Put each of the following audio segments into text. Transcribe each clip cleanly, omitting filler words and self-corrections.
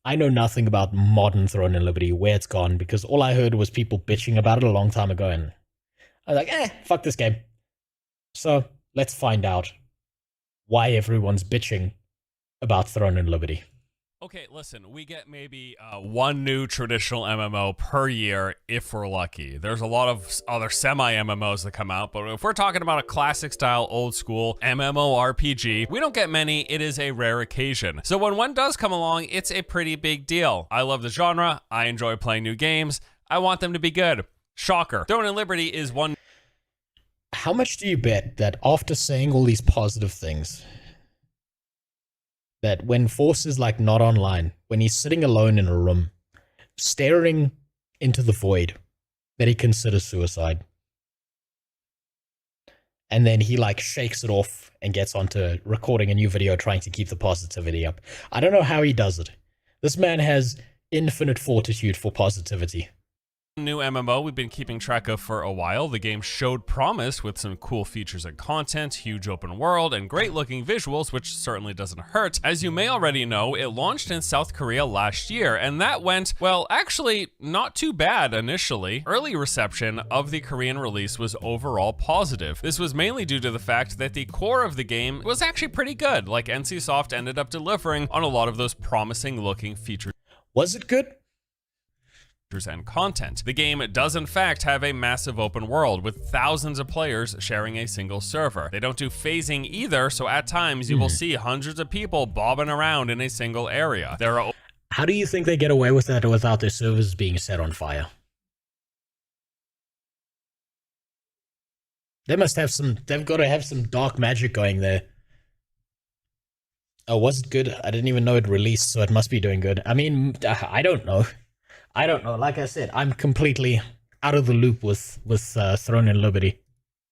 I know nothing about modern Throne and Liberty, where it's gone, because all I heard was people bitching about it a long time ago, and I was like, fuck this game. So let's find out why everyone's bitching about Throne and Liberty. Okay, listen, we get maybe one new traditional MMO per year if we're lucky. There's a lot of other semi-MMOs that come out, but if we're talking about a classic style, old school MMORPG, we don't get many. It is a rare occasion. So when one does come along, it's a pretty big deal. I love the genre. I enjoy playing new games. I want them to be good. Shocker. Throne and Liberty is one. How much do you bet that after saying all these positive things, that when Force is like not online, when he's sitting alone in a room, staring into the void, that he considers suicide? And then he like shakes it off and gets onto recording a new video trying to keep the positivity up. I don't know how he does it. This man has infinite fortitude for positivity. New MMO we've been keeping track of for a while. The game showed promise with some cool features and content, huge open world, and great looking visuals, which certainly doesn't hurt. As you may already know, it launched in South Korea last year, and that went, well, actually not too bad initially. Early reception of the Korean release was overall positive. This was mainly due to the fact that the core of the game was actually pretty good, like NCSoft ended up delivering on a lot of those promising looking features. Was it good? And content. The game does in fact have a massive open world with thousands of players sharing a single server. They don't do phasing either, so at times you will see hundreds of people bobbing around in a single area. How do you think they get away with that without their servers being set on fire? They must have they've got to have some dark magic going there. Oh, was it good? I didn't even know it released, so it must be doing good. I mean, I don't know. I don't know. Like I said, I'm completely out of the loop with Throne and Liberty.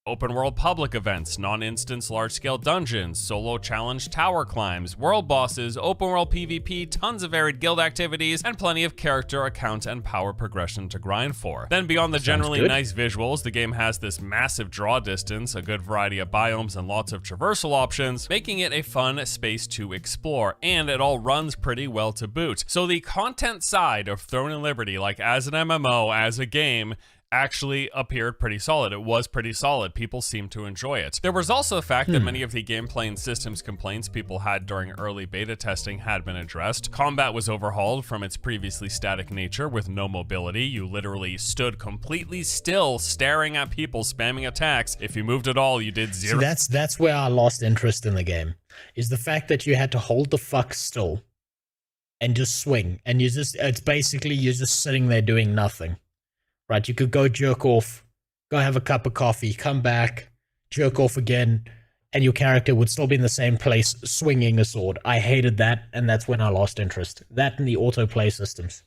Open world public events, non-instance large-scale dungeons, solo challenge tower climbs, world bosses, open world PvP, tons of varied guild activities, and plenty of character, account, and power progression to grind for. Then beyond the generally nice visuals, the game has this massive draw distance, a good variety of biomes, and lots of traversal options, making it a fun space to explore, and it all runs pretty well to boot. So the content side of Throne and Liberty, like as an MMO, as a game, actually appeared pretty solid. It was pretty solid. People seemed to enjoy it. There was also the fact that many of the gameplay and systems complaints people had during early beta testing had been addressed. Combat was overhauled from its previously static nature with no mobility. You literally stood completely still, staring at people, spamming attacks. If you moved at all, you did zero. See, that's where I lost interest in the game, is the fact that you had to hold the fuck still and just swing, and it's basically you're just sitting there doing nothing. Right, you could go jerk off, go have a cup of coffee, come back, jerk off again, and your character would still be in the same place swinging a sword. I hated that, and that's when I lost interest. That and the autoplay systems.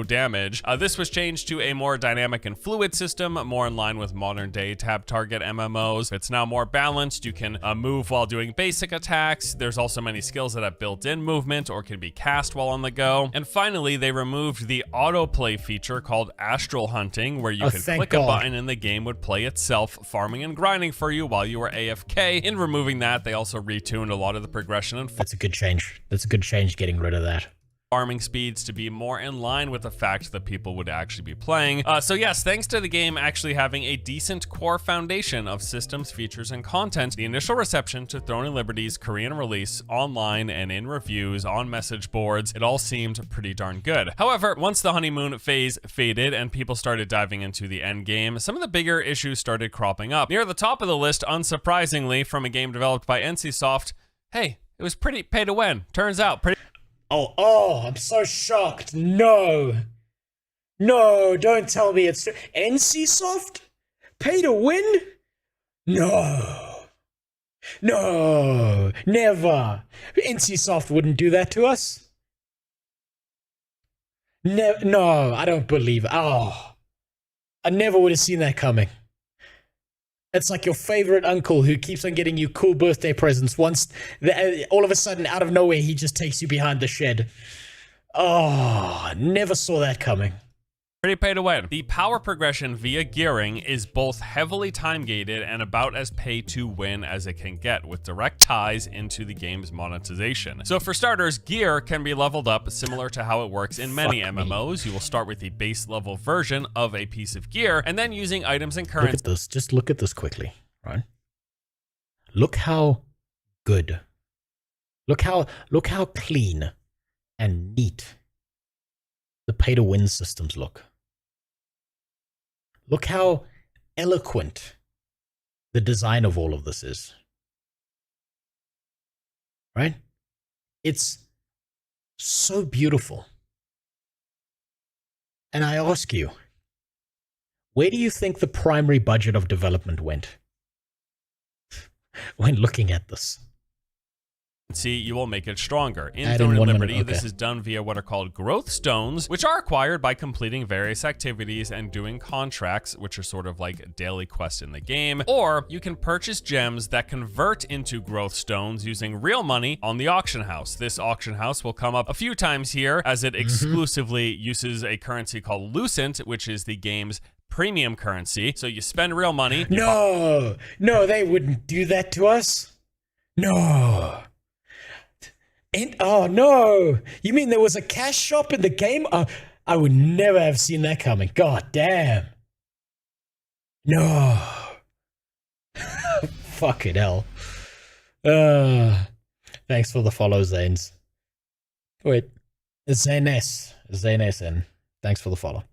Damage. This was changed to a more dynamic and fluid system, more in line with modern day tab target MMOs. It's now more balanced. You can move while doing basic attacks. There's also many skills that have built-in movement or can be cast while on the go. And finally, they removed the autoplay feature called Astral Hunting, where you could click a button and the game would play itself, farming and grinding for you while you were AFK. In removing that, they also retuned a lot of the progression and that's a good change. That's a good change, getting rid of that. Farming speeds to be more in line with the fact that people would actually be playing. So yes, thanks to the game actually having a decent core foundation of systems, features, and content, the initial reception to Throne and Liberty's Korean release online and in reviews, on message boards, it all seemed pretty darn good. However, once the honeymoon phase faded and people started diving into the endgame, some of the bigger issues started cropping up. Near the top of the list, unsurprisingly, from a game developed by NCSoft, hey, it was pretty pay to win. Turns out, pretty... Oh, I'm so shocked. No, don't tell me it's NCSoft? Pay to win? No, never. NCSoft wouldn't do that to us. No, I don't believe it. Oh, I never would have seen that coming. It's like your favorite uncle who keeps on getting you cool birthday presents. Once, all of a sudden, out of nowhere, he just takes you behind the shed. Oh, never saw that coming. Pretty pay to win. The power progression via gearing is both heavily time gated and about as pay to win as it can get, with direct ties into the game's monetization. So for starters, gear can be leveled up similar to how it works in many MMOs. You will start with the base level version of a piece of gear, and then using items and currency. Look at this. Just look at this quickly, right? Look how good. Look how clean and neat the pay to win systems look. Look how eloquent the design of all of this is. Right? It's so beautiful. And I ask you, where do you think the primary budget of development went when looking at this? You will make it stronger. In Add Throne in and 1 Liberty, minute, okay. This is done via what are called growth stones, which are acquired by completing various activities and doing contracts, which are sort of like daily quests in the game. Or you can purchase gems that convert into growth stones using real money on the auction house. This auction house will come up a few times here, as it exclusively uses a currency called Lucent, which is the game's premium currency. So you spend real money. No, they wouldn't do that to us. No. And, oh no, you mean there was a cash shop in the game? I would never have seen that coming. God damn. No. Fucking hell. Thanks for the follow, Zanes. Wait, Zanes N. Thanks for the follow.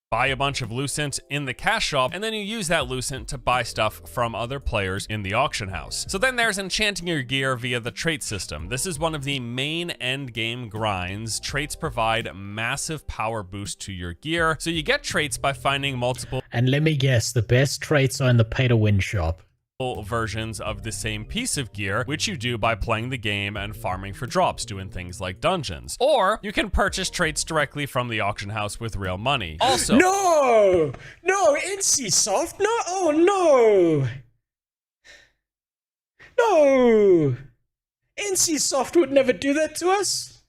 Buy a bunch of Lucent in the cash shop, and then you use that Lucent to buy stuff from other players in the auction house. So then there's enchanting your gear via the trait system. This is one of the main end game grinds. Traits provide massive power boost to your gear, so you get traits by finding multiple. And let me guess, the best traits are in the pay to win shop. Versions of the same piece of gear, which you do by playing the game and farming for drops, doing things like dungeons. Or you can purchase traits directly from the auction house with real money. Also, no, NCSoft, no, oh no, NCSoft would never do that to us.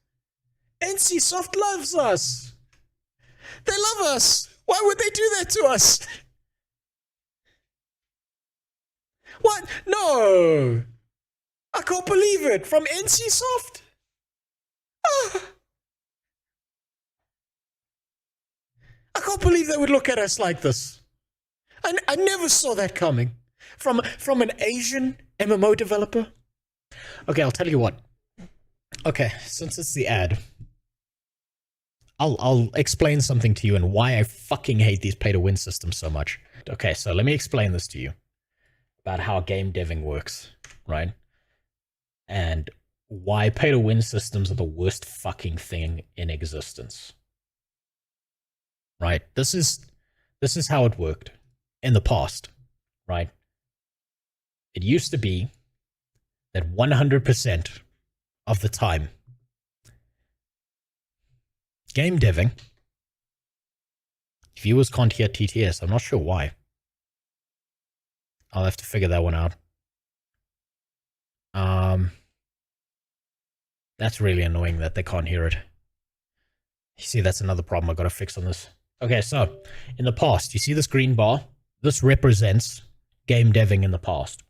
NCSoft loves us. They love us. Why would they do that to us? What? No! I can't believe it! From NCSoft? Ah. I can't believe they would look at us like this. I never saw that coming. From an Asian MMO developer? Okay, I'll tell you what. Okay, since it's the ad, I'll explain something to you and why I fucking hate these pay-to-win systems so much. Okay, so let me explain this to you. About how game deving works, right? And why pay-to-win systems are the worst fucking thing in existence. Right? This is how it worked in the past, right? It used to be that 100% of the time, game deving, viewers can't hear TTS. I'm not sure why. I'll have to figure that one out. That's really annoying that they can't hear it. You see, that's another problem I've got to fix on this. Okay, so, in the past, you see this green bar? This represents game deving in the past,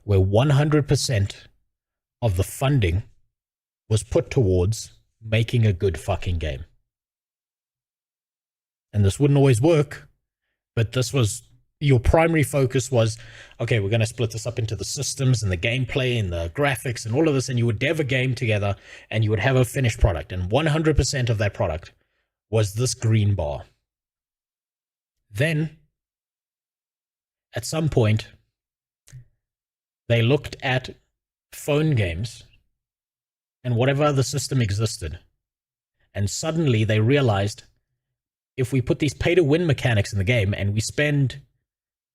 where 100% of the funding was put towards making a good fucking game. And this wouldn't always work, but this was... Your primary focus was, okay, we're going to split this up into the systems and the gameplay and the graphics and all of this, and you would dev a game together and you would have a finished product. And 100% of that product was this green bar. Then, at some point, they looked at phone games and whatever other system existed. And suddenly they realized, if we put these pay-to-win mechanics in the game and we spend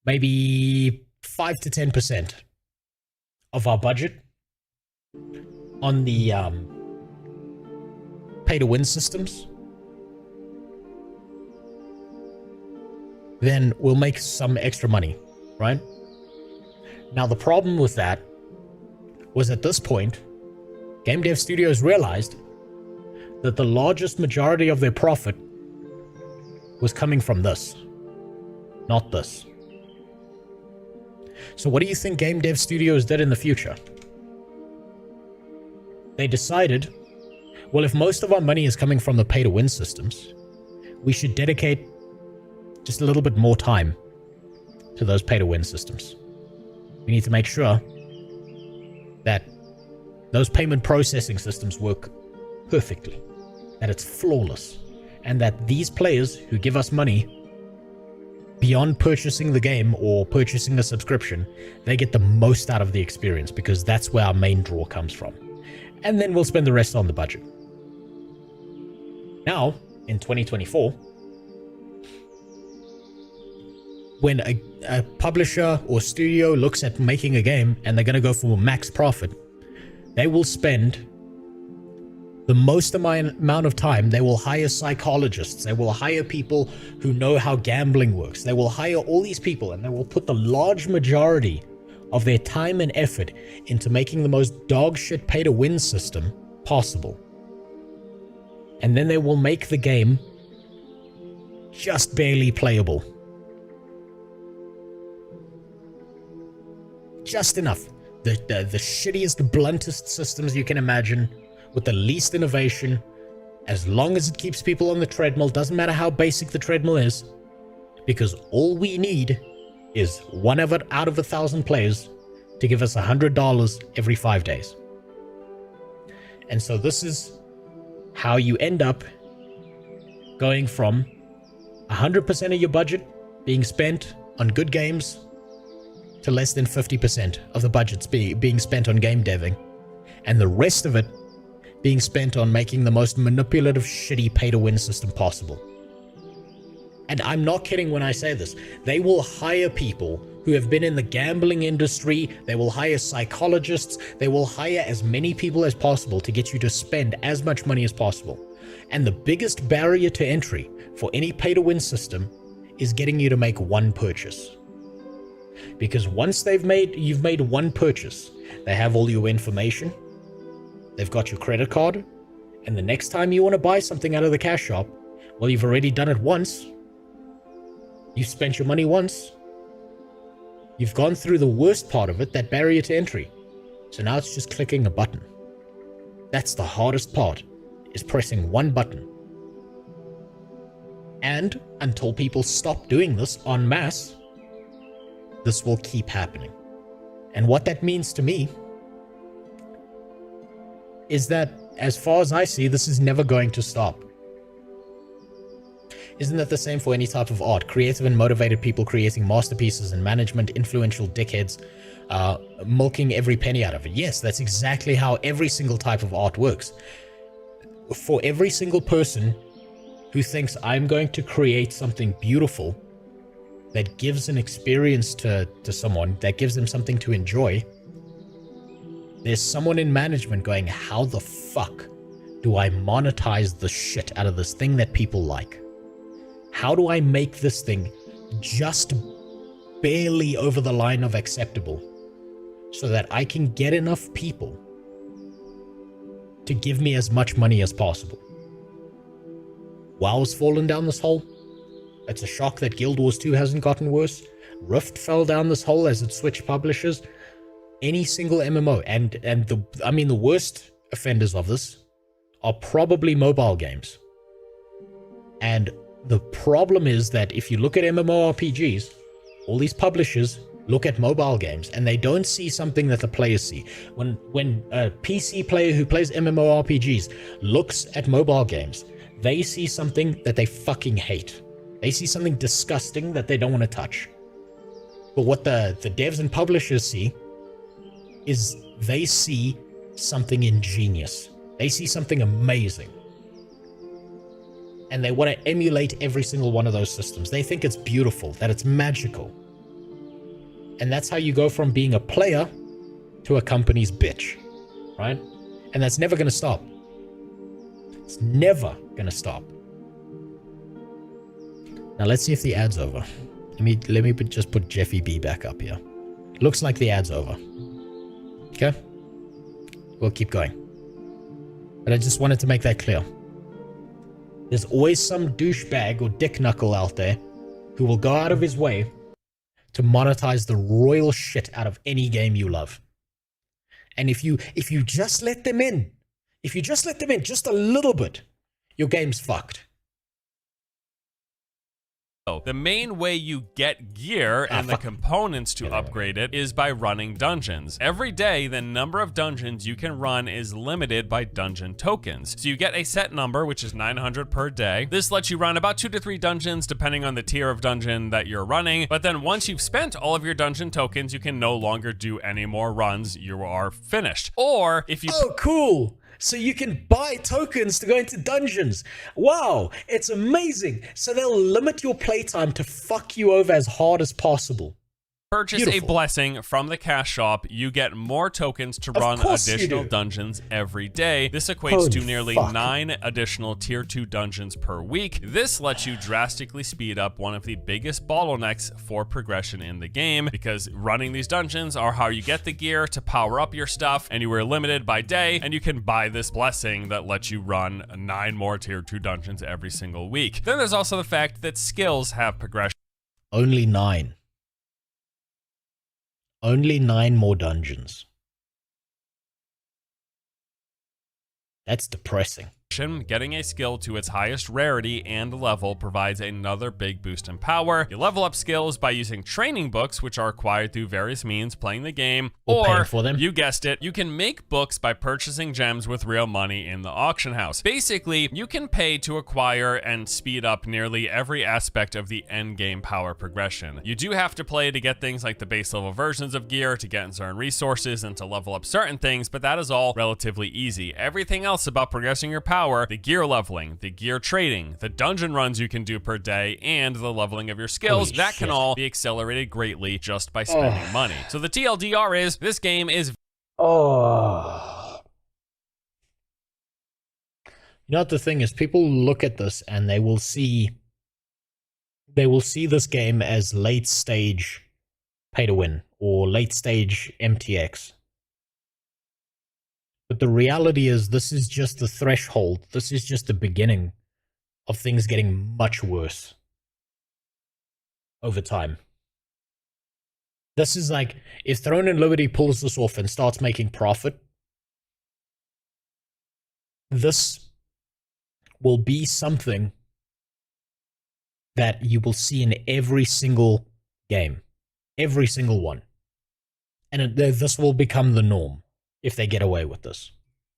maybe 5 to 10% of our budget on the pay-to-win systems, then we'll make some extra money, right? Now, the problem with that was at this point, game dev studios realized that the largest majority of their profit was coming from this, not this. So what do you think game dev studios did in the future? They decided, well, if most of our money is coming from the pay-to-win systems, we should dedicate just a little bit more time to those pay-to-win systems. We need to make sure that those payment processing systems work perfectly, that it's flawless, and that these players who give us money beyond purchasing the game or purchasing a subscription, they get the most out of the experience, because that's where our main draw comes from. And then we'll spend the rest on the budget. Now, in 2024, when a publisher or studio looks at making a game and they're going to go for max profit, they will spend the most amount of time. They will hire psychologists. They will hire people who know how gambling works. They will hire all these people, and they will put the large majority of their time and effort into making the most dog shit pay-to-win system possible. And then they will make the game just barely playable. Just enough. The shittiest, bluntest systems you can imagine, with the least innovation, as long as it keeps people on the treadmill. Doesn't matter how basic the treadmill is, because all we need is one of it out of 1,000 players to give us $100 every 5 days. And so this is how you end up going from 100% of your budget being spent on good games to less than 50% of the budgets being spent on game deving, and the rest of it being spent on making the most manipulative, shitty pay-to-win system possible. And I'm not kidding when I say this. They will hire people who have been in the gambling industry. They will hire psychologists. They will hire as many people as possible to get you to spend as much money as possible. And the biggest barrier to entry for any pay-to-win system is getting you to make one purchase. Because once you've made one purchase, they have all your information. They've got your credit card. And the next time you want to buy something out of the cash shop, well, you've already done it once. You've spent your money once. You've gone through the worst part of it, that barrier to entry. So now it's just clicking a button. That's the hardest part, is pressing one button. And until people stop doing this en masse, this will keep happening. And what that means to me is that, as far as I see, this is never going to stop. Isn't that the same for any type of art? Creative and motivated people creating masterpieces, and management influential dickheads milking every penny out of it. Yes, that's exactly how every single type of art works. For every single person who thinks, I'm going to create something beautiful that gives an experience to someone, that gives them something to enjoy, there's someone in management going, how the fuck do I monetize the shit out of this thing that people like? How do I make this thing just barely over the line of acceptable so that I can get enough people to give me as much money as possible? WoW's fallen down this hole. It's a shock that Guild Wars 2 hasn't gotten worse. Rift fell down this hole as it switched publishers. Any single MMO, and the worst offenders of this are probably mobile games. And the problem is that if you look at MMORPGs, all these publishers look at mobile games and they don't see something that the players see. When a PC player who plays MMORPGs looks at mobile games, they see something that they fucking hate. They see something disgusting that they don't want to touch. But what the devs and publishers see is they see something ingenious. They see something amazing. And they want to emulate every single one of those systems. They think it's beautiful, that it's magical. And that's how you go from being a player to a company's bitch, right? And that's never going to stop. It's never going to stop. Now let's see if the ad's over. Let me just put Jeffy B back up here. Looks like the ad's over. Okay? We'll keep going. But I just wanted to make that clear. There's always some douchebag or dick knuckle out there who will go out of his way to monetize the royal shit out of any game you love. And if you just let them in, if you just let them in just a little bit, your game's fucked. The main way you get gear and the components to upgrade it is by running dungeons. Every day, the number of dungeons you can run is limited by dungeon tokens. So you get a set number, which is 900 per day. This lets you run about 2 to 3 dungeons, depending on the tier of dungeon that you're running. But then once you've spent all of your dungeon tokens, you can no longer do any more runs. You are finished. Or if you... Oh, cool! So you can buy tokens to go into dungeons. Wow, it's amazing. So they'll limit your playtime to fuck you over as hard as possible. Purchase a blessing from the cash shop, you get more tokens to run additional dungeons every day. This equates to nearly 9 additional tier 2 dungeons per week. This lets you drastically speed up one of the biggest bottlenecks for progression in the game, because running these dungeons are how you get the gear to power up your stuff, and you were limited by day, and you can buy this blessing that lets you run 9 more tier 2 dungeons every single week. Then there's also the fact that skills have progression. Only 9. Only 9 more dungeons. That's depressing. Getting a skill to its highest rarity and level provides another big boost in power. You level up skills by using training books, which are acquired through various means, playing the game, or paying for them. You guessed it, you can make books by purchasing gems with real money in the auction house. Basically, you can pay to acquire and speed up nearly every aspect of the endgame power progression. You do have to play to get things like the base level versions of gear, to get certain resources, and to level up certain things, but that is all relatively easy. Everything else about progressing your power, the gear leveling, the gear trading, the dungeon runs you can do per day, and the leveling of your skills, that can all be accelerated greatly just by spending money. So the TLDR is, this game is... Oh. You know what the thing is? People look at this and they will see this game as late stage pay to win or late stage MTX. But the reality is, this is just the threshold. This is just the beginning of things getting much worse over time. This is like, if Throne and Liberty pulls this off and starts making profit, this will be something that you will see in every single game. Every single one. And this will become the norm if they get away with this.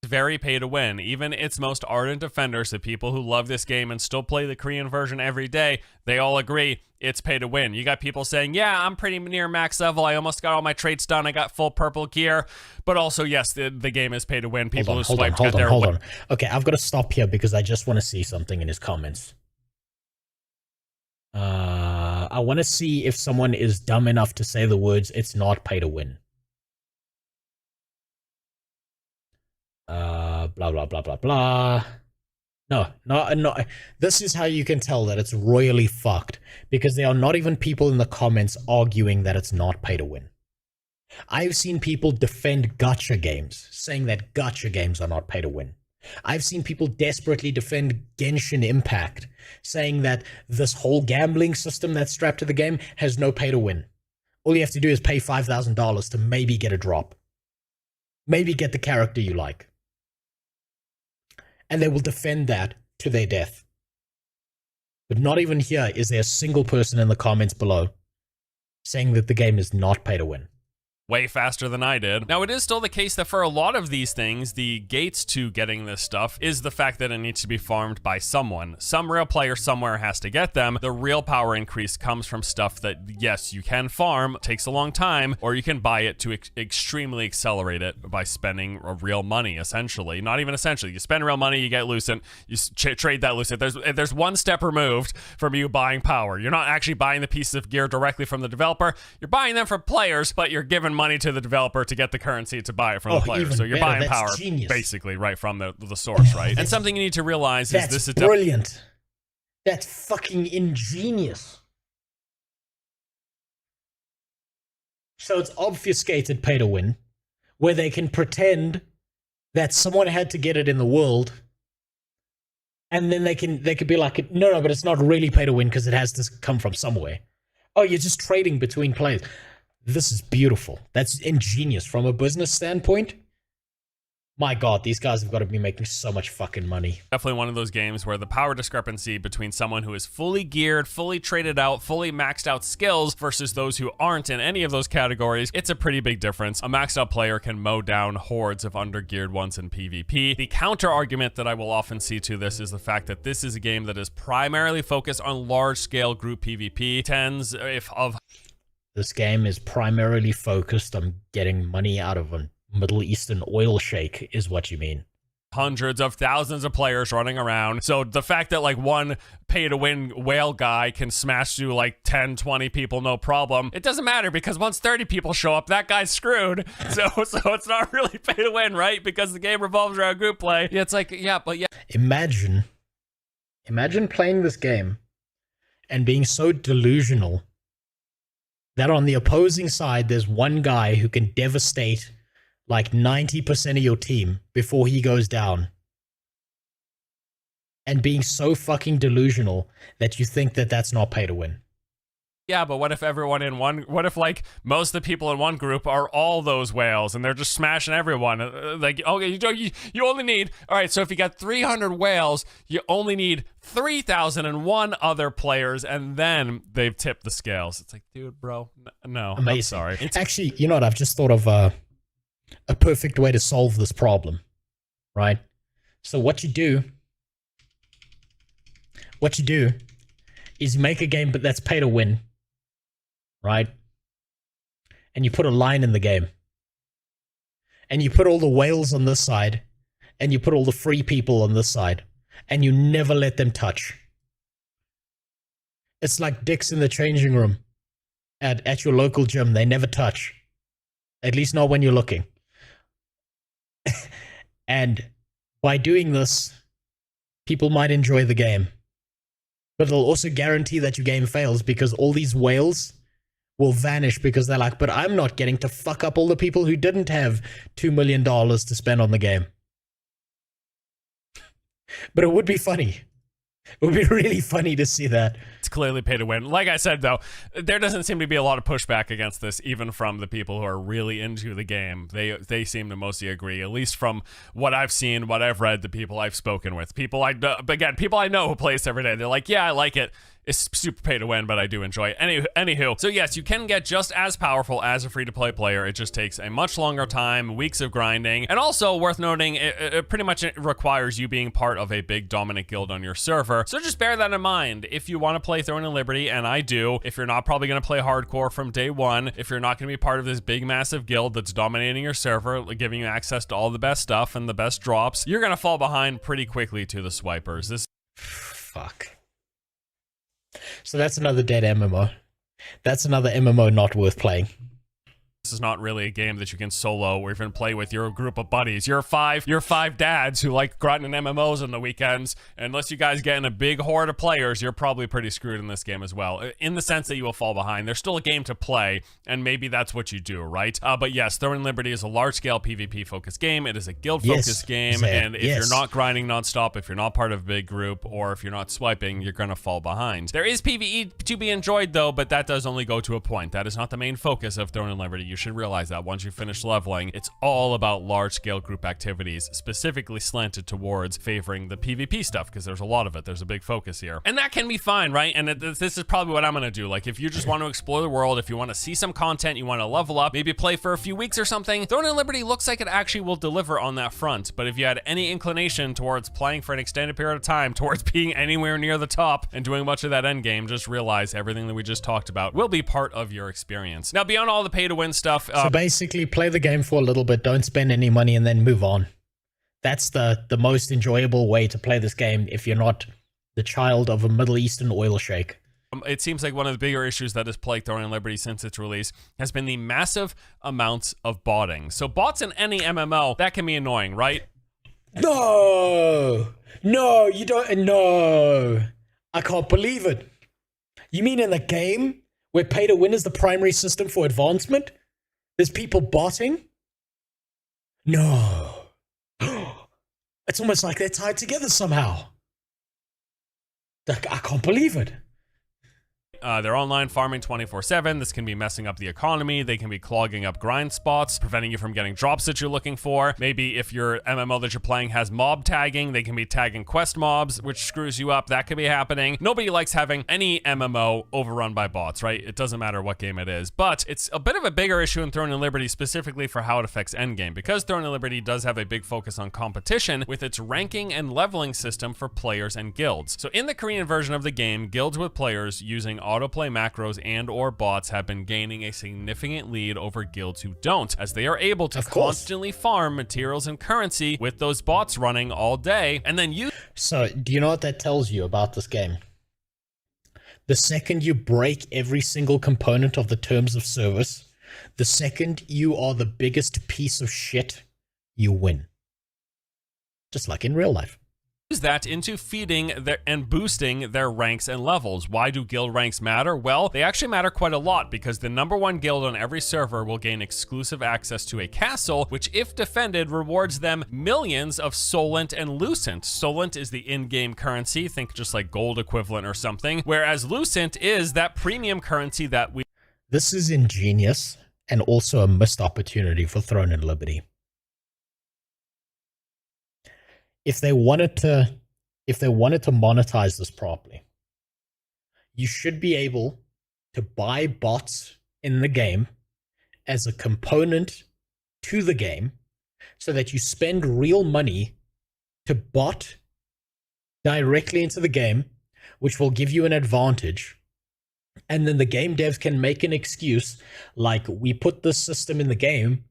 Very pay to win. Even its most ardent defenders, the people who love this game and still play the Korean version every day, they all agree it's pay to win. You got people saying, yeah, I'm pretty near max level, I almost got all my traits done, I got full purple gear, but also, yes, the game is pay to win. People who swiped got their... Hold on. Okay, I've got to stop here because I just want to see something in his comments. I want to see if someone is dumb enough to say the words, it's not pay to win. Blah, blah, blah, blah, blah. No. This is how you can tell that it's royally fucked, because there are not even people in the comments arguing that it's not pay to win. I've seen people defend gacha games, saying that gacha games are not pay to win. I've seen people desperately defend Genshin Impact, saying that this whole gambling system that's strapped to the game has no pay to win. All you have to do is pay $5,000 to maybe get a drop. Maybe get the character you like. And they will defend that to their death. But not even here is there a single person in the comments below saying that the game is not pay to win. Way faster than I did. Now, it is still the case that for a lot of these things, the gates to getting this stuff is the fact that it needs to be farmed by someone. Some real player somewhere has to get them. The real power increase comes from stuff that, yes, you can farm, takes a long time, or you can buy it to extremely accelerate it by spending real money, essentially. Not even essentially. You spend real money, you get Lucent, you trade that Lucent. There's one step removed from you buying power. You're not actually buying the pieces of gear directly from the developer. You're buying them from players, but you're giving money to the developer to get the currency to buy it from the player. So you're buying power basically right from the source, right? And something you need to realize is this is brilliant. That's fucking ingenious. So it's obfuscated pay to win, where they can pretend that someone had to get it in the world, And then they could be like, no, but it's not really pay to win because it has to come from somewhere. Oh, you're just trading between players. This is beautiful. That's ingenious from a business standpoint. My God, these guys have got to be making so much fucking money. Definitely one of those games where the power discrepancy between someone who is fully geared, fully traded out, fully maxed out skills versus those who aren't in any of those categories, it's a pretty big difference. A maxed out player can mow down hordes of undergeared ones in PvP. The counter argument that I will often see to this is the fact that this is a game that is primarily focused on large scale group PvP. This game is primarily focused on getting money out of a Middle Eastern oil sheik, is what you mean. Hundreds of thousands of players running around. So the fact that like one pay to win whale guy can smash through like 10, 20 people, no problem. It doesn't matter because once 30 people show up, that guy's screwed. So it's not really pay to win, right? Because the game revolves around group play. Yeah, it's like, yeah, but yeah. Imagine playing this game and being so delusional that on the opposing side, there's one guy who can devastate like 90% of your team before he goes down. And being so fucking delusional that you think that that's not pay to win. Yeah, but what if what if like most of the people in one group are all those whales and they're just smashing everyone? Like, okay, you only need, all right, so if you got 300 whales, you only need 3,001 other players, and then they've tipped the scales. It's like, dude, bro, no, amazing. I'm sorry. It's actually, you know what, I've just thought of a perfect way to solve this problem, right? So what you do is make a game but that's pay to win, right? And you put a line in the game. And you put all the whales on this side, and you put all the free people on this side, and you never let them touch. It's like dicks in the changing room at your local gym. They never touch. At least not when you're looking. And by doing this, people might enjoy the game. But it'll also guarantee that your game fails because all these whales will vanish because they're like, but I'm not getting to fuck up all the people who didn't have $2 million to spend on the game. But it would be funny. It would be really funny to see that. It's clearly pay to win. Like I said, though, there doesn't seem to be a lot of pushback against this, even from the people who are really into the game. They seem to mostly agree, at least from what I've seen, what I've read, the people I've spoken with. People I know who play this every day. They're like, yeah, I like it. It's super pay to win, but I do enjoy it. Anywho, so yes, you can get just as powerful as a free-to-play player. It just takes a much longer time, weeks of grinding, and also worth noting, it pretty much requires you being part of a big dominant guild on your server. So just bear that in mind. If you want to play Throne and Liberty, and I do, if you're not probably going to play hardcore from day one, if you're not going to be part of this big massive guild that's dominating your server, giving you access to all the best stuff and the best drops, you're going to fall behind pretty quickly to the swipers. Fuck. So that's another dead MMO. That's another MMO not worth playing. This is not really a game that you can solo or even play with your group of buddies. You're five dads who like grinding MMOs on the weekends. And unless you guys get in a big horde of players, you're probably pretty screwed in this game as well. In the sense that you will fall behind. There's still a game to play, and maybe that's what you do, right? But yes, Throne and Liberty is a large-scale PvP-focused game. It is a guild-focused game, and if you're not grinding nonstop, if you're not part of a big group, or if you're not swiping, you're gonna fall behind. There is PvE to be enjoyed, though, but that does only go to a point. That is not the main focus of Throne and Liberty. You should realize that once you finish leveling, it's all about large-scale group activities, specifically slanted towards favoring the PvP stuff, because there's a lot of it. There's a big focus here. And that can be fine, right? And this is probably what I'm gonna do. Like, if you just want to explore the world, if you want to see some content, you want to level up, maybe play for a few weeks or something, Throne and Liberty looks like it actually will deliver on that front. But if you had any inclination towards playing for an extended period of time, towards being anywhere near the top and doing much of that end game, just realize everything that we just talked about will be part of your experience. Now, beyond all the pay-to-win stuff, so basically play the game for a little bit, don't spend any money, and then move on. That's the most enjoyable way to play this game if you're not the child of a Middle Eastern oil sheik. It seems like one of the bigger issues that has plagued Throne and Liberty since its release has been the massive amounts of botting. So bots in any MMO, that can be annoying, right? No, you don't. No, I can't believe it. You mean in the game where pay to win is the primary system for advancement? There's people botting? No. It's almost like they're tied together somehow. Like, I can't believe it. They're online farming 24/7. This can be messing up the economy. They can be clogging up grind spots, preventing you from getting drops that you're looking for. Maybe if your MMO that you're playing has mob tagging, they can be tagging quest mobs, which screws you up. That could be happening. Nobody likes having any MMO overrun by bots, right? It doesn't matter what game it is. But it's a bit of a bigger issue in Throne and Liberty, specifically for how it affects Endgame, because Throne and Liberty does have a big focus on competition with its ranking and leveling system for players and guilds. So in the Korean version of the game, guilds with players using autoplay macros and or bots have been gaining a significant lead over guilds who don't, as they are able to constantly farm materials and currency with those bots running all day, and then use. So, do you know what that tells you about this game? The second you break every single component of the terms of service, the second you are the biggest piece of shit, you win. Just like in real life. That into feeding and boosting their ranks and levels. Why do guild ranks matter? Well, they actually matter quite a lot, because the #1 guild on every server will gain exclusive access to a castle, which if defended rewards them millions of Solent and Lucent. Solent is the in-game currency, think just like gold equivalent or something, whereas Lucent is that premium currency that we... This is ingenious and also a missed opportunity for Throne and Liberty. If they wanted to monetize this properly, you should be able to buy bots in the game as a component to the game, so that you spend real money to bot directly into the game, which will give you an advantage. And then the game devs can make an excuse like, we put this system in the game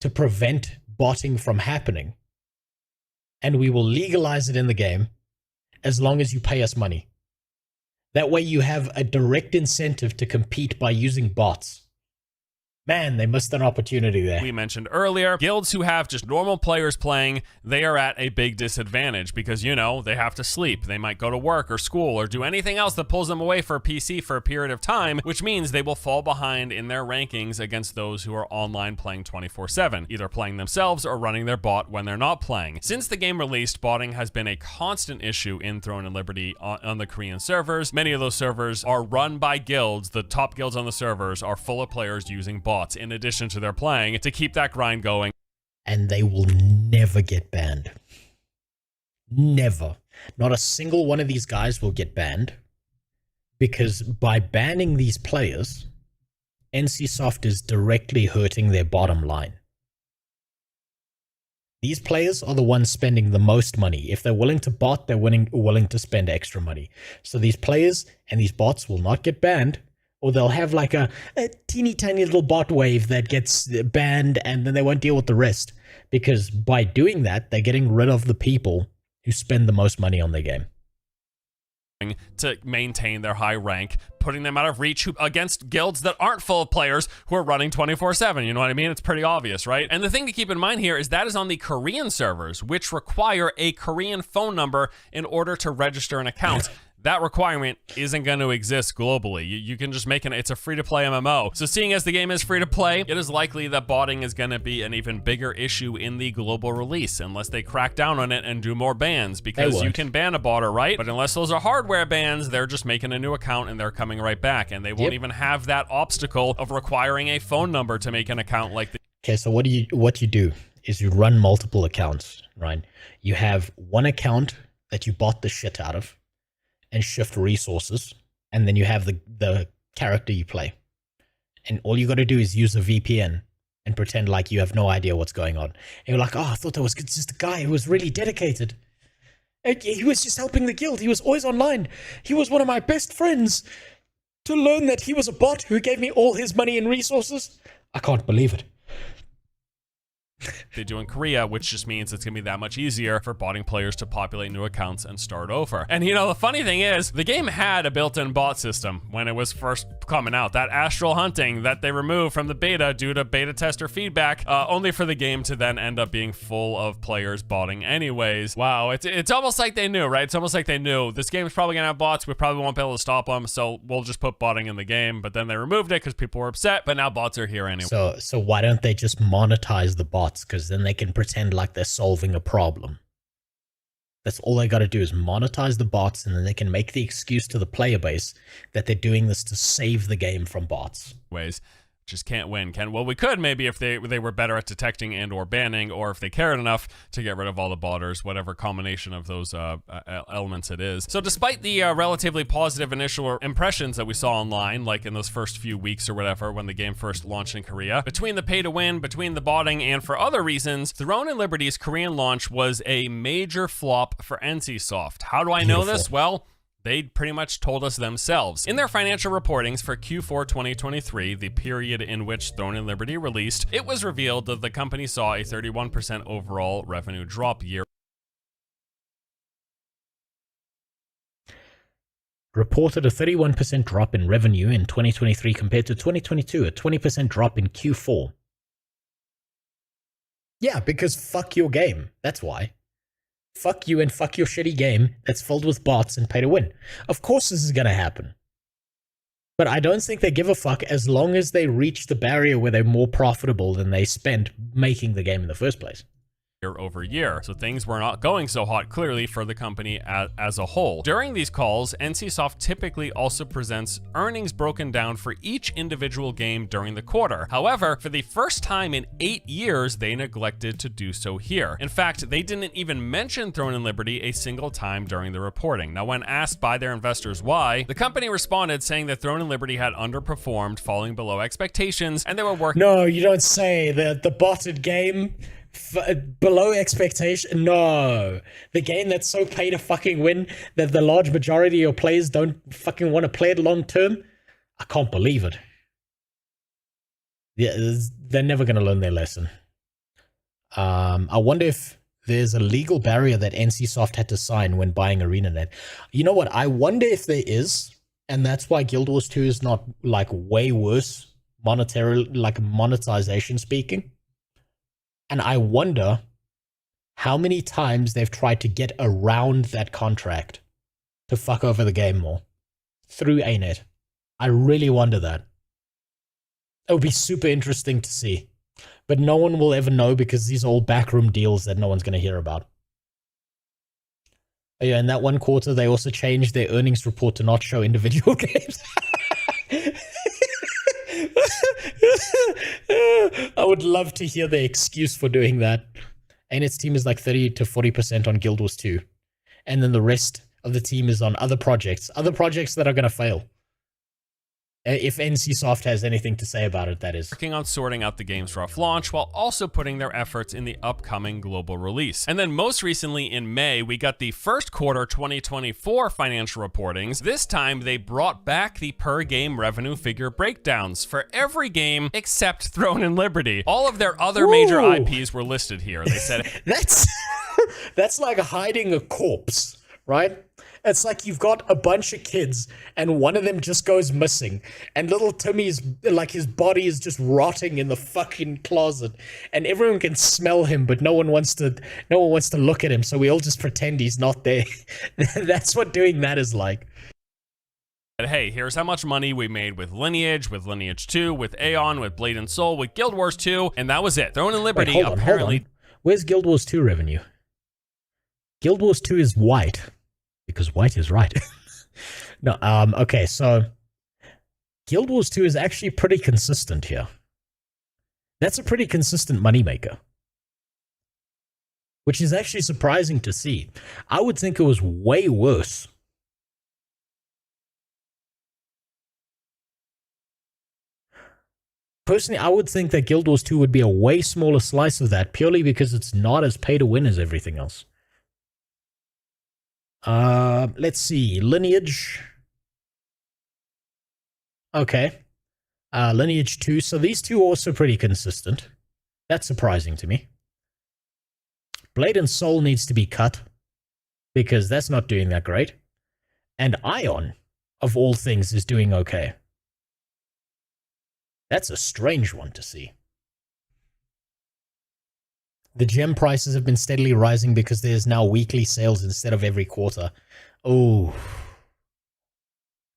to prevent botting from happening, and we will legalize it in the game as long as you pay us money. That way you have a direct incentive to compete by using bots. Man, they missed an opportunity there. We mentioned earlier, guilds who have just normal players playing, they are at a big disadvantage because, you know, they have to sleep. They might go to work or school or do anything else that pulls them away for a PC for a period of time, which means they will fall behind in their rankings against those who are online playing 24/7, either playing themselves or running their bot when they're not playing. Since the game released, botting has been a constant issue in Throne and Liberty on the Korean servers. Many of those servers are run by guilds. The top guilds on the servers are full of players using bots in addition to their playing to keep that grind going. And they will never get banned. Never. Not a single one of these guys will get banned, because by banning these players, NCSoft is directly hurting their bottom line. These players are the ones spending the most money. If they're willing to bot, they're willing to spend extra money. So these players and these bots will not get banned, or they'll have like a teeny tiny little bot wave that gets banned, and then they won't deal with the rest. Because by doing that, they're getting rid of the people who spend the most money on their game. To maintain their high rank, putting them out of reach against guilds that aren't full of players who are running 24/7. You know what I mean? It's pretty obvious, right? And the thing to keep in mind here is that is on the Korean servers, which require a Korean phone number in order to register an account. That requirement isn't going to exist globally. You can just make it's a free-to-play MMO. So seeing as the game is free-to-play, it is likely that botting is going to be an even bigger issue in the global release, unless they crack down on it and do more bans, because you can ban a botter, right? But unless those are hardware bans, they're just making a new account and they're coming right back, and they won't even have that obstacle of requiring a phone number to make an account like this. Okay, so what you do is you run multiple accounts, right? You have one account that you bought the shit out of and shift resources, and then you have the character you play. And all you got to do is use a VPN and pretend like you have no idea what's going on. And you're like, oh, I thought that was just a guy who was really dedicated. He was just helping the guild. He was always online. He was one of my best friends. To learn that he was a bot who gave me all his money and resources, I can't believe it. They do in Korea, which just means it's gonna be that much easier for botting players to populate new accounts and start over. And you know, the funny thing is, the game had a built-in bot system when it was first coming out. That astral hunting that they removed from the beta due to beta tester feedback, only for the game to then end up being full of players botting anyways. Wow, it's almost like they knew, right? It's almost like they knew this game's probably gonna have bots. We probably won't be able to stop them, so we'll just put botting in the game. But then they removed it because people were upset, but now bots are here anyway. So why don't they just monetize the bots? Because then they can pretend like they're solving a problem. That's all they got to do is monetize the bots, and then they can make the excuse to the player base that they're doing this to save the game from bots. Ways. Just can't win, Ken. Well, we could maybe if they were better at detecting and or banning, or if they cared enough to get rid of all the botters, whatever combination of those elements it is. So despite the relatively positive initial impressions that we saw online, like in those first few weeks or whatever when the game first launched in Korea, between the pay to win, between the botting, and for other reasons, Throne and Liberty's Korean launch was a major flop for NCSoft. How do I know this? Well, they pretty much told us themselves. In their financial reportings for Q4 2023, the period in which Throne and Liberty released, it was revealed that the company saw a 31% overall revenue drop year. Reported a 31% drop in revenue in 2023 compared to 2022, a 20% drop in Q4. Yeah, because fuck your game. That's why. Fuck you and fuck your shitty game that's filled with bots and pay to win. Of course this is gonna happen. But I don't think they give a fuck as long as they reach the barrier where they're more profitable than they spent making the game in the first place. Year over year, so things were not going so hot clearly for the company as a whole. During these calls, NCSoft typically also presents earnings broken down for each individual game during the quarter. However, for the first time in 8 years, they neglected to do so here. In fact, they didn't even mention Throne and Liberty a single time during the reporting. Now, when asked by their investors why, the company responded saying that Throne and Liberty had underperformed, falling below expectations, and they were working— No, you don't say that. The botted game below expectation. No, the game that's so pay to fucking win that the large majority of your players don't fucking want to play it long term. I can't believe it. Yeah, they're never going to learn their lesson. I wonder if there's a legal barrier that NCSoft had to sign when buying ArenaNet. You know what? I wonder if there is, and that's why Guild Wars 2 is not like way worse monetization speaking. And I wonder how many times they've tried to get around that contract to fuck over the game more through ANET. I really wonder that. It would be super interesting to see. But no one will ever know because these are all backroom deals that no one's going to hear about. Yeah, in that one quarter, they also changed their earnings report to not show individual games. I would love to hear the excuse for doing that. And its team is like 30 to 40% on Guild Wars 2. And then the rest of the team is on other projects that are going to fail. If NCSoft has anything to say about it, that is. Working on sorting out the game's rough launch while also putting their efforts in the upcoming global release. And then most recently in May, we got the first quarter 2024 financial reportings. This time they brought back the per game revenue figure breakdowns for every game except Throne and Liberty. All of their other major IPs were listed here. They said that's like hiding a corpse, right? It's like you've got a bunch of kids and one of them just goes missing and little Timmy's like his body is just rotting in the fucking closet and everyone can smell him but no one wants to look at him, so we all just pretend he's not there. That's what doing that is like. Hey, here's how much money we made with Lineage 2, with Aeon, with Blade and Soul, with Guild Wars 2, and that was it. Throne and Liberty apparently. Hold on. Where's Guild Wars 2 revenue? Guild Wars 2 is white. Because white is right. No, okay, so Guild Wars 2 is actually pretty consistent here. That's a pretty consistent moneymaker. Which is actually surprising to see. I would think it was way worse. Personally, I would think that Guild Wars 2 would be a way smaller slice of that, purely because it's not as pay to win as everything else. Let's see. Lineage. Okay. Lineage 2. So these two are also pretty consistent. That's surprising to me. Blade and Soul needs to be cut because that's not doing that great. And Ion, of all things, is doing okay. That's a strange one to see. The gem prices have been steadily rising because there's now weekly sales instead of every quarter. Oh.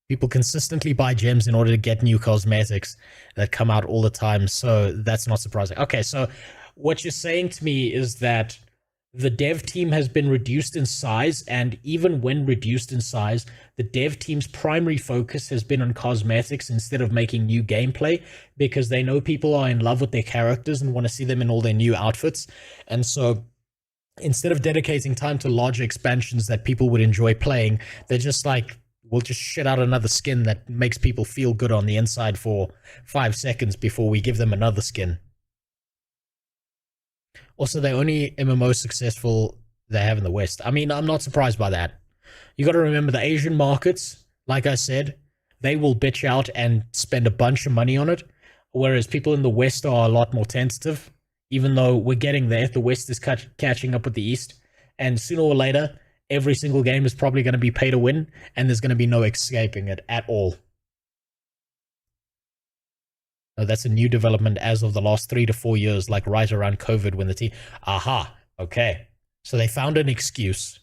People consistently buy gems in order to get new cosmetics that come out all the time, so that's not surprising. Okay, so what you're saying to me is that the dev team has been reduced in size, and even when reduced in size, the dev team's primary focus has been on cosmetics instead of making new gameplay, because they know people are in love with their characters and want to see them in all their new outfits. And so instead of dedicating time to larger expansions that people would enjoy playing, they're just like, we'll just shit out another skin that makes people feel good on the inside for 5 seconds before we give them another skin. Also, the only MMO successful they have in the West. I mean, I'm not surprised by that. You got to remember the Asian markets, like I said, they will bitch out and spend a bunch of money on it, whereas people in the West are a lot more tentative. Even though we're getting there, the West is catching up with the East, and sooner or later, every single game is probably going to be pay to win, and there's going to be no escaping it at all. No, that's a new development as of the last 3 to 4 years, like right around COVID when the team... Aha, okay. So they found an excuse.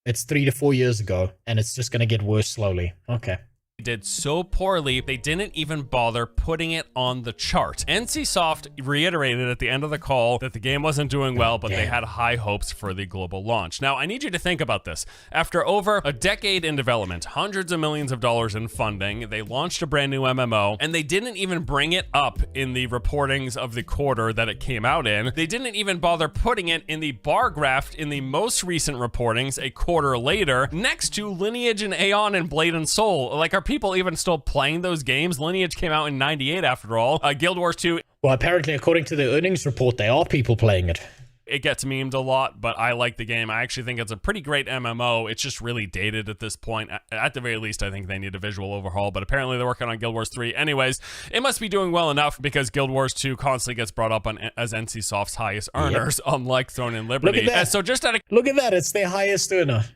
It's 3 to 4 years ago, and it's just going to get worse slowly. Okay. Did so poorly, they didn't even bother putting it on the chart. NCSoft reiterated at the end of the call that the game wasn't doing well, but they had high hopes for the global launch. Now, I need you to think about this. After over a decade in development, hundreds of millions of dollars in funding, they launched a brand new MMO, and they didn't even bring it up in the reportings of the quarter that it came out in. They didn't even bother putting it in the bar graph in the most recent reportings a quarter later, next to Lineage and Aeon and Blade and Soul. Like, are people even still playing those games? Lineage came out in 98 after all. Guild Wars 2... Well, apparently, according to the earnings report, there are people playing it. It gets memed a lot, but I like the game. I actually think it's a pretty great MMO. It's just really dated at this point. At the very least, I think they need a visual overhaul, but apparently they're working on Guild Wars 3. Anyways, it must be doing well enough because Guild Wars 2 constantly gets brought up on as NCSoft's highest earners, unlike Throne and Liberty. Look at that. So just out of... Look at that. It's their highest earner.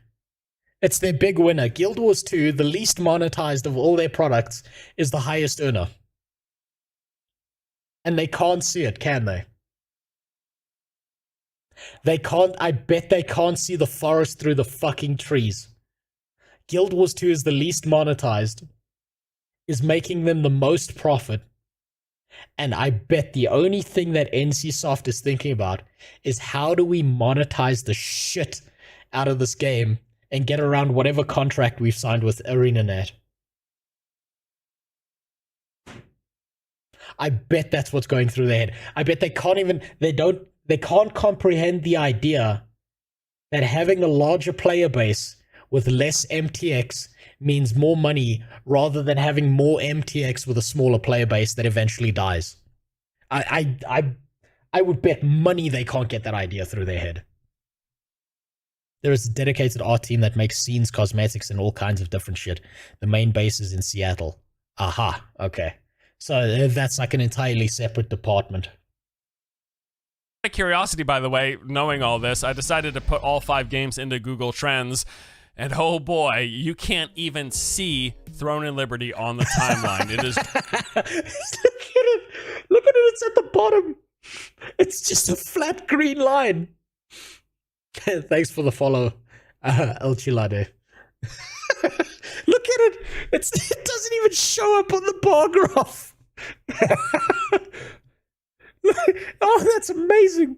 It's their big winner. Guild Wars 2, the least monetized of all their products, is the highest earner. And they can't see it, can they? They can't. I bet they can't see the forest through the fucking trees. Guild Wars 2 is the least monetized, is making them the most profit. And I bet the only thing that NCSoft is thinking about is how do we monetize the shit out of this game and get around whatever contract we've signed with ArenaNet. I bet that's what's going through their head. I bet they can't comprehend the idea that having a larger player base with less MTX means more money rather than having more MTX with a smaller player base that eventually dies. I would bet money they can't get that idea through their head. There is a dedicated art team that makes scenes, cosmetics, and all kinds of different shit. The main base is in Seattle. Aha, okay. So that's like an entirely separate department. Out of curiosity, by the way, knowing all this, I decided to put all 5 games into Google Trends, and oh boy, you can't even see Throne and Liberty on the timeline. It is... Look at it! Look at it, it's at the bottom! It's just a flat green line! Thanks for the follow, El Chilade. Look at it! It doesn't even show up on the bar graph! Oh, that's amazing!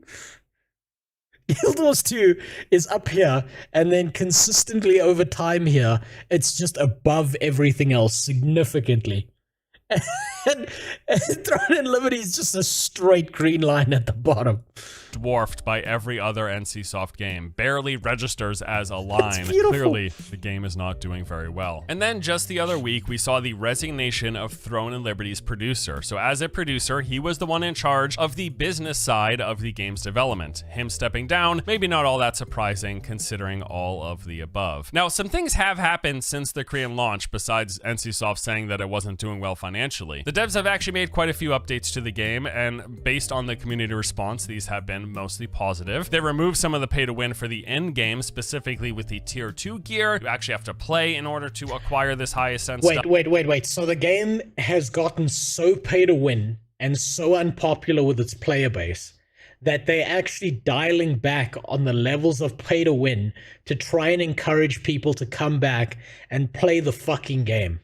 Guild Wars 2 is up here, and then consistently over time here, it's just above everything else significantly. And Throne and Liberty is just a straight green line at the bottom. Dwarfed by every other NCSoft game. Barely registers as a line. Clearly, the game is not doing very well. And then just the other week, we saw the resignation of Throne and Liberty's producer. So as a producer, he was the one in charge of the business side of the game's development. Him stepping down, maybe not all that surprising considering all of the above. Now, some things have happened since the Korean launch, besides NCSoft saying that it wasn't doing well financially. The devs have actually made quite a few updates to the game, and based on the community response, these have been mostly positive. They removed some of the pay to win for the end game, specifically with the tier 2 gear. You actually have to play in order to acquire this high ascent stuff. Wait. So the game has gotten so pay to win and so unpopular with its player base that they're actually dialing back on the levels of pay to win to try and encourage people to come back and play the fucking game.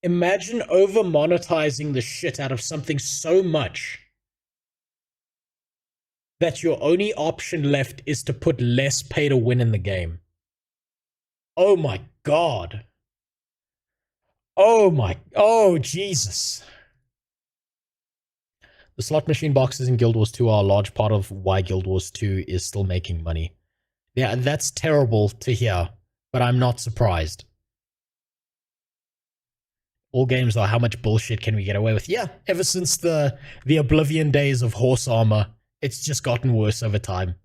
Imagine over monetizing the shit out of something so much that your only option left is to put less pay to win in the game. Oh my god. Oh Jesus. The slot machine boxes in Guild Wars 2 are a large part of why Guild Wars 2 is still making money. Yeah, that's terrible to hear, but I'm not surprised. All games are how much bullshit can we get away with? Yeah, ever since the Oblivion days of horse armor, it's just gotten worse over time.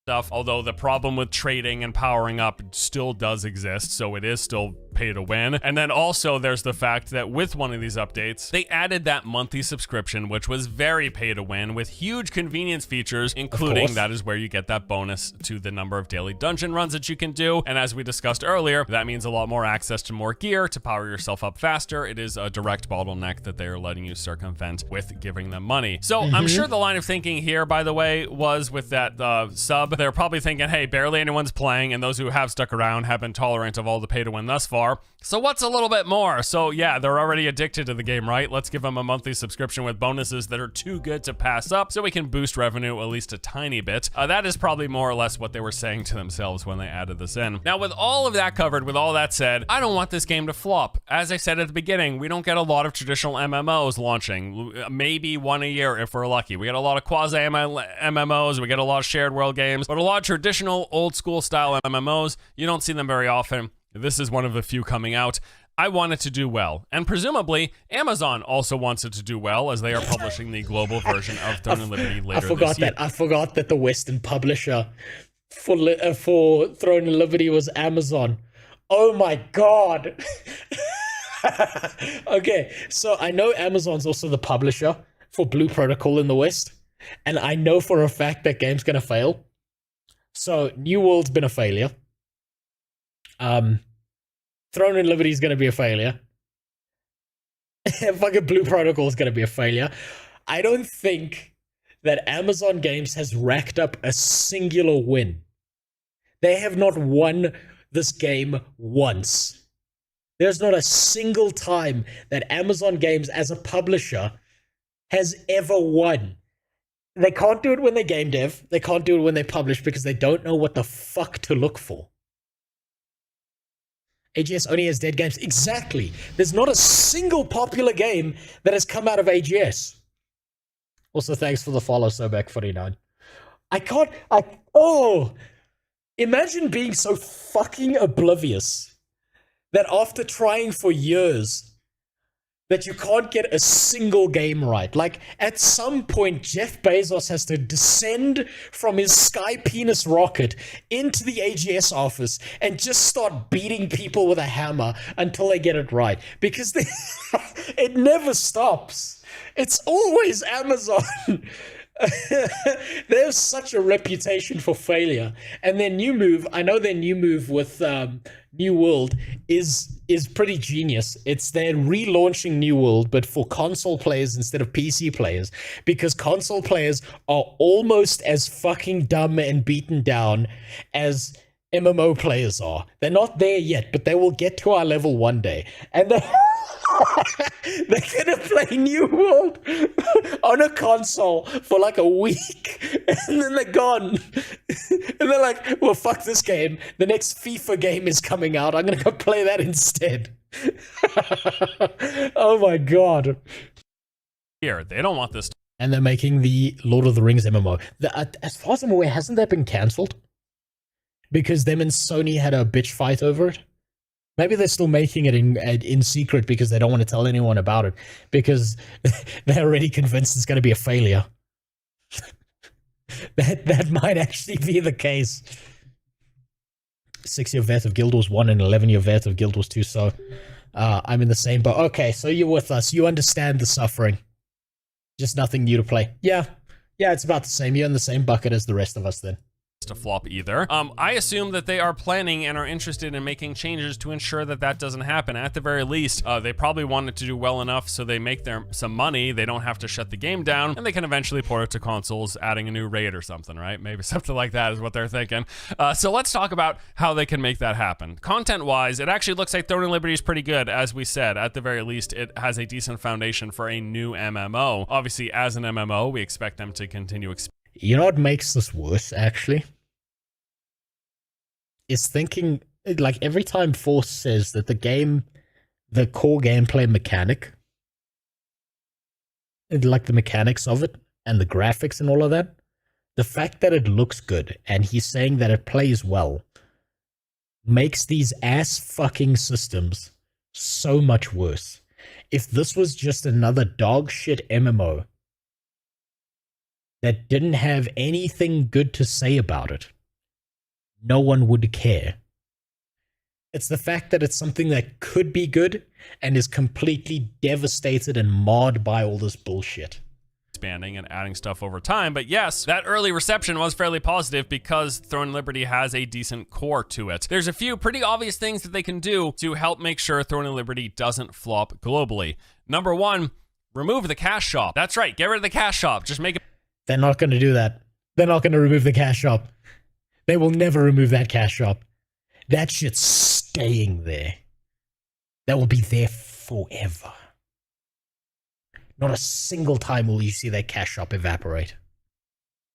Stuff, although the problem with trading and powering up still does exist, so it is still pay to win. And then also there's the fact that with one of these updates, they added that monthly subscription, which was very pay to win with huge convenience features, including that is where you get that bonus to the number of daily dungeon runs that you can do. And as we discussed earlier, that means a lot more access to more gear to power yourself up faster. It is a direct bottleneck that they are letting you circumvent with giving them money. So I'm sure the line of thinking here, by the way, was with that sub, they're probably thinking, hey, barely anyone's playing, and those who have stuck around have been tolerant of all the pay to win thus far. So what's a little bit more? So yeah, they're already addicted to the game, right? Let's give them a monthly subscription with bonuses that are too good to pass up so we can boost revenue at least a tiny bit. That is probably more or less what they were saying to themselves when they added this in. Now, with all of that covered, with all that said, I don't want this game to flop. As I said at the beginning, we don't get a lot of traditional MMOs launching. Maybe one a year if we're lucky. We get a lot of quasi-MMOs, we get a lot of shared world games, but a lot of traditional old school style MMOs, you don't see them very often. This is one of the few coming out. I want it to do well, and presumably Amazon also wants it to do well, as they are publishing the global version of Throne and Liberty later this year. I forgot that the Western publisher for Throne and Liberty was Amazon. Oh my god. Okay, so I know Amazon's also the publisher for Blue Protocol in the West, and I know for a fact that game's gonna fail. So New World's been a failure. Throne and Liberty is going to be a failure. Fucking Blue Protocol is going to be a failure. I don't think that Amazon Games has racked up a singular win. They have not won this game once. There's not a single time that Amazon Games as a publisher has ever won. They can't do it when they game dev. They can't do it when they publish because they don't know what the fuck to look for. AGS only has dead games. Exactly. There's not a single popular game that has come out of AGS. Also, thanks for the follow, Sobek49. Imagine being so fucking oblivious that after trying for years, that you can't get a single game right. Like, at some point, Jeff Bezos has to descend from his sky penis rocket into the AGS office and just start beating people with a hammer until they get it right. Because it never stops. It's always Amazon. They have such a reputation for failure. And their new move, I know their new move with New World is pretty genius. It's they're relaunching New World, but for console players instead of PC players, because console players are almost as fucking dumb and beaten down as MMO players are. They're not there yet, but they will get to our level one day. And they're gonna play New World on a console for like a week, and then they're gone. And they're like, well, fuck this game. The next FIFA game is coming out. I'm gonna go play that instead. Oh my god. Here, they don't want this. And they're making the Lord of the Rings MMO. As far as I'm aware, hasn't that been cancelled? Because them and Sony had a bitch fight over it. Maybe they're still making it in secret because they don't want to tell anyone about it, because they're already convinced it's going to be a failure. That might actually be the case. 6-year vet of Guild Wars 1 and 11-year vet of Guild Wars 2, so I'm in the same boat. Okay, so you're with us. You understand the suffering. Just nothing new to play. Yeah, it's about the same. You're in the same bucket as the rest of us then. to flop either. I assume that they are planning and are interested in making changes to ensure that that doesn't happen. At the very least, they probably want it to do well enough so they make some money, they don't have to shut the game down, and they can eventually port it to consoles, adding a new raid or something, right? Maybe something like that is what they're thinking. So let's talk about how they can make that happen. Content-wise, it actually looks like Throne of Liberty is pretty good, as we said. At the very least, it has a decent foundation for a new MMO. Obviously, as an MMO, we expect them to continue You know what makes this worse, actually? Is thinking, like, every time Force says that the core gameplay mechanic, like the mechanics of it, and the graphics and all of that, the fact that it looks good, and he's saying that it plays well, makes these ass-fucking systems so much worse. If this was just another dog shit MMO that didn't have anything good to say about it, no one would care. It's the fact that it's something that could be good and is completely devastated and marred by all this bullshit. Expanding and adding stuff over time. But yes, that early reception was fairly positive because Throne of Liberty has a decent core to it. There's a few pretty obvious things that they can do to help make sure Throne of Liberty doesn't flop globally. Number one, remove the cash shop. That's right, get rid of the cash shop. Just make it. They're not going to do that. They're not going to remove the cash shop. They will never remove that cash shop. That shit's staying there. That will be there forever. Not a single time will you see that cash shop evaporate.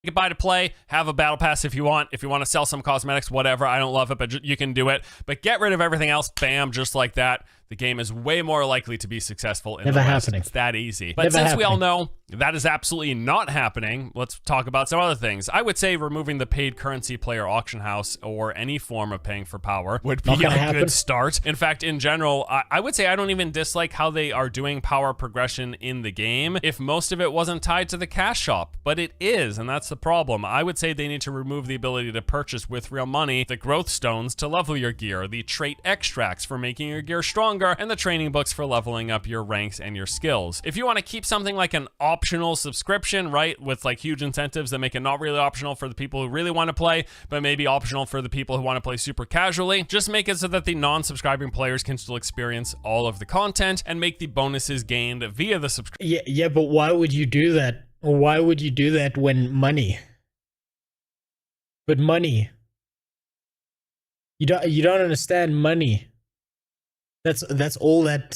You can buy to play, have a battle pass if you want. If you want to sell some cosmetics, whatever. I don't love it, but you can do it. But get rid of everything else, bam, just like that. The game is way more likely to be successful in the West. Happening. It's that easy. But since we all know that is absolutely not happening, let's talk about some other things. I would say removing the paid currency player auction house or any form of paying for power would be a good start. In fact, in general, I would say I don't even dislike how they are doing power progression in the game if most of it wasn't tied to the cash shop, but it is, and that's the problem. I would say they need to remove the ability to purchase with real money the growth stones to level your gear, the trait extracts for making your gear stronger, and the training books for leveling up your ranks and your skills. If you want to keep something like an optional subscription, right, with like huge incentives that make it not really optional for the people who really want to play, but maybe optional for the people who want to play super casually, just make it so that the non-subscribing players can still experience all of the content and make the bonuses gained via the subscription. Yeah, but why would you do that? Why would you do that when money? But money. You don't understand money. That's all that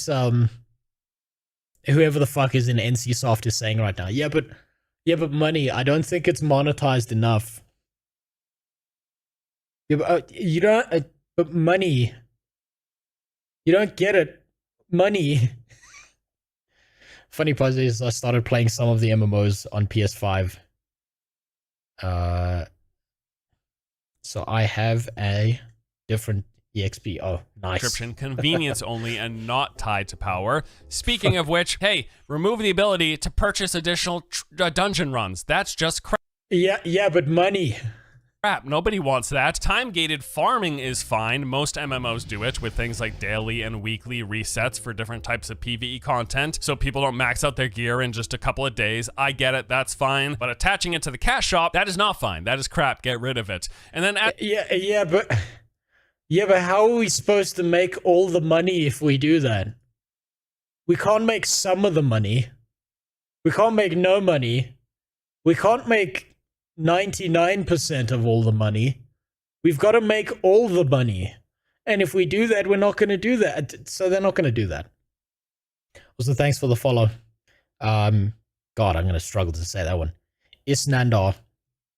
whoever the fuck is in NCSoft is saying right now. Yeah, but money. I don't think it's monetized enough. Yeah, but, you don't. But money. You don't get it. Money. Funny part is I started playing some of the MMOs on PS5. So I have a different EXP. Oh, nice. Subscription, convenience only and not tied to power. Speaking of which, hey, remove the ability to purchase additional dungeon runs. That's just crap. Yeah, but money. Nobody wants that. Time-gated farming is fine. Most MMOs do it with things like daily and weekly resets for different types of PvE content, so people don't max out their gear in just a couple of days. I get it, that's fine. But attaching it to the cash shop, that is not fine. That is crap. Get rid of it. And then but how are we supposed to make all the money if we do that? We can't make some of the money. We can't make no money. We can't make 99% of all the money. We've got to make all the money. And if we do that, we're not going to do that. So they're not going to do that. Also, thanks for the follow. God, I'm going to struggle to say that one. Isnandar.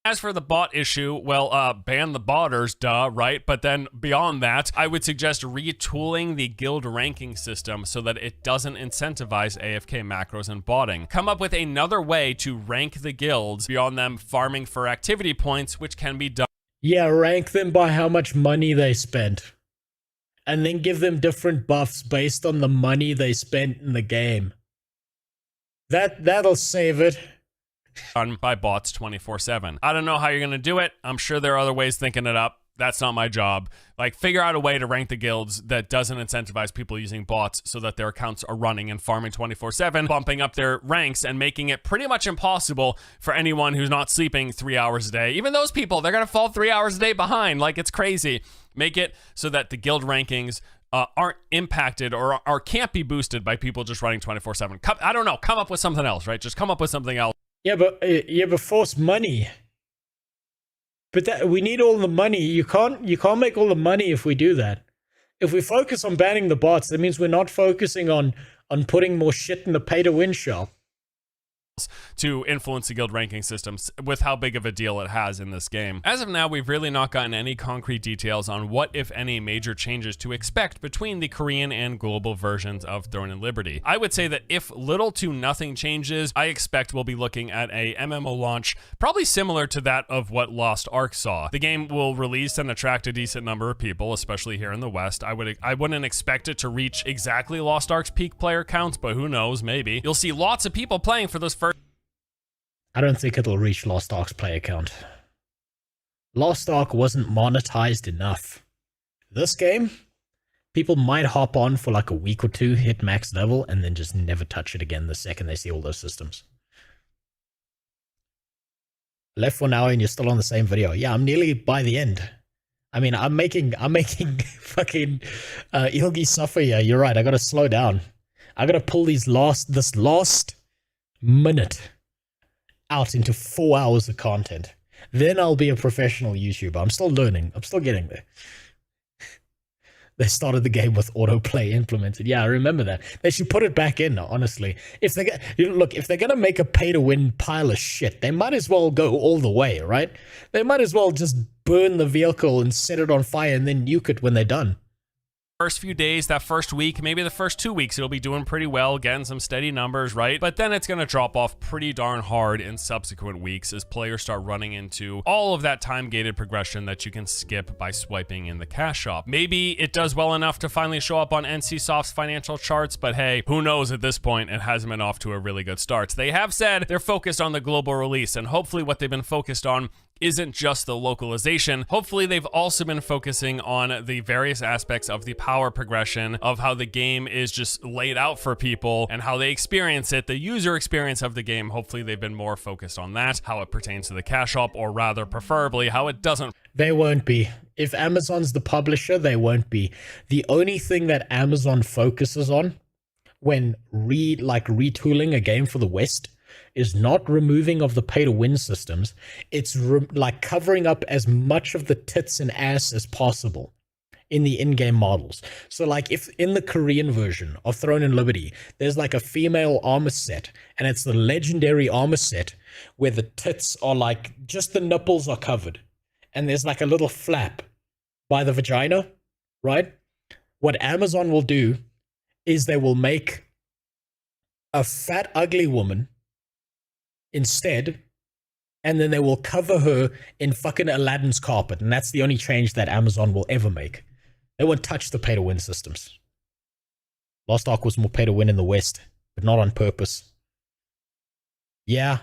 As for the bot issue, well, ban the botters, duh, right? But then beyond that, I would suggest retooling the guild ranking system so that it doesn't incentivize AFK macros and botting. Come up with another way to rank the guilds beyond them farming for activity points, which can be done. Yeah, rank them by how much money they spent. And then give them different buffs based on the money they spent in the game. That'll save it. Done by bots 24/7. I don't know how you're going to do it. I'm sure there are other ways thinking it up. That's not my job. Like, figure out a way to rank the guilds that doesn't incentivize people using bots so that their accounts are running and farming 24/7, bumping up their ranks and making it pretty much impossible for anyone who's not sleeping 3 hours a day. Even those people, they're gonna fall 3 hours a day behind. Like, it's crazy. Make it so that the guild rankings aren't impacted or can't be boosted by people just running 24/7. I don't know. Come up with something else, right? Just come up with something else. Yeah, but force money. But we need all the money. You can't make all the money if we do that. If we focus on banning the bots, that means we're not focusing on putting more shit in the pay-to-win shell. To influence the guild ranking systems with how big of a deal it has in this game. As of now, we've really not gotten any concrete details on what, if any, major changes to expect between the Korean and global versions of Throne and Liberty. I would say that if little to nothing changes, I expect we'll be looking at a MMO launch probably similar to that of what Lost Ark saw. The game will release and attract a decent number of people, especially here in the West. I wouldn't expect it to reach exactly Lost Ark's peak player counts, but who knows, maybe. You'll see lots of people playing for those first. I don't think it'll reach Lost Ark's player count. Lost Ark wasn't monetized enough. This game, people might hop on for like a week or two, hit max level, and then just never touch it again the second they see all those systems. Left for an hour and you're still on the same video. Yeah, I'm nearly by the end. I mean, I'm making fucking Ilgi suffer here. You're right, I gotta slow down. I gotta pull this last minute out into 4 hours of content. Then I'll be a professional YouTuber. I'm still learning. I'm still getting there. They started the game with autoplay implemented. Yeah, I remember that. They should put it back in, honestly. If they're gonna make a pay-to-win pile of shit, they might as well go all the way, right? They might as well just burn the vehicle and set it on fire and then nuke it when they're done. First few days, that first week, maybe the first 2 weeks, it'll be doing pretty well, getting some steady numbers, right? But then it's going to drop off pretty darn hard in subsequent weeks as players start running into all of that time-gated progression that you can skip by swiping in the cash shop. Maybe it does well enough to finally show up on NCSoft's financial charts, but hey, who knows at this point? It hasn't been off to a really good start. They have said they're focused on the global release, and hopefully what they've been focused on isn't just the localization. Hopefully they've also been focusing on the various aspects of the power progression of how the game is just laid out for people and how they experience it, the user experience of the game. Hopefully they've been more focused on that, how it pertains to the cash shop, or rather preferably how it doesn't. They won't be. If Amazon's the publisher, they won't be. The only thing that Amazon focuses on when retooling a game for the West is not removing of the pay-to-win systems. It's like covering up as much of the tits and ass as possible in the in-game models. So like if in the Korean version of Throne and Liberty, there's like a female armor set, and it's the legendary armor set where the tits are like, just the nipples are covered, and there's like a little flap by the vagina, right? What Amazon will do is they will make a fat, ugly woman instead, and then they will cover her in fucking Aladdin's carpet, and that's the only change that Amazon will ever make. They won't touch the pay-to-win systems. Lost Ark was more pay-to-win in the West, but not on purpose. Yeah.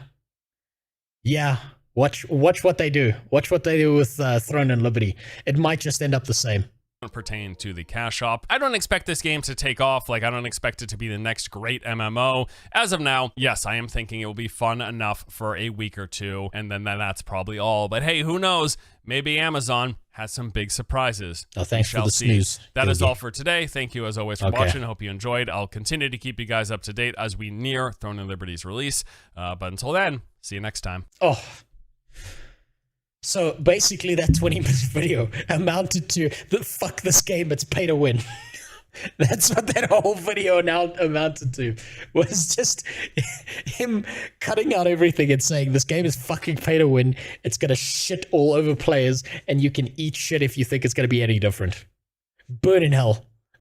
Watch what they do. Watch what they do with Throne and Liberty. It might just end up the same. Pertain to the cash shop. I don't expect this game to take off. Like, I don't expect it to be the next great MMO. As of now, yes, I am thinking it will be fun enough for a week or two, and then that's probably all. But hey, who knows? Maybe Amazon has some big surprises. Oh, thanks for the snooze. That is all for today. Thank you as always for watching. Hope you enjoyed. I'll continue to keep you guys up to date as we near Throne and Liberty's release. But until then, see you next time. Oh. So basically that 20-minute video amounted to fuck this game, it's pay to win. That's what that whole video now amounted to, was just him cutting out everything and saying this game is fucking pay to win, it's gonna shit all over players, and you can eat shit if you think it's gonna be any different. Burn in hell.